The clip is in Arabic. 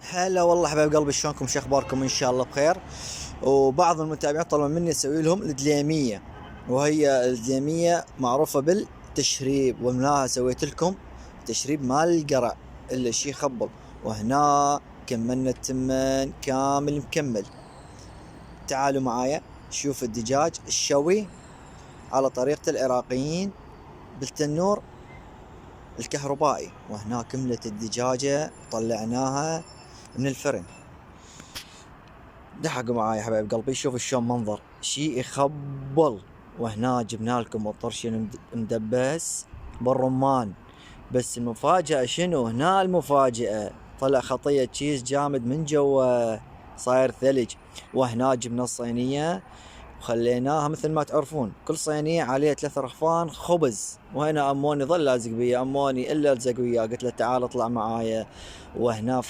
هلا والله حبايب قلبي، شلونكم؟ شو اخباركم؟ ان شاء الله بخير. وبعض المتابعين طلبوا مني اسوي لهم الدليميه، وهي الدليميه معروفه بالتشريب، ومنها سويت لكم تشريب مال القرع اللي شي خبل. وهنا كملنا التمن كامل مكمل. تعالوا معايا شوف الدجاج الشوي على طريقة العراقيين بالتنور الكهربائي. وهنا كملت الدجاجة طلعناها من الفرن. دحقوا معاي يا حبايب قلبي، شوف شلون منظر شي يخبل. وهنا جبنا لكم الطرش مدبس بالرمان. بس المفاجأة شنو؟ هنا المفاجأة طلع خطية تشيز جامد من جوا، صاير ثلج. وهنا جبنا الصينية وخليناها مثل ما تعرفون، كل صينية عليها 3 رغفان خبز. وهنا اموني ظل لازق بيا، اموني الا الزق وياه، قلت له تعال اطلع معايا. وهنا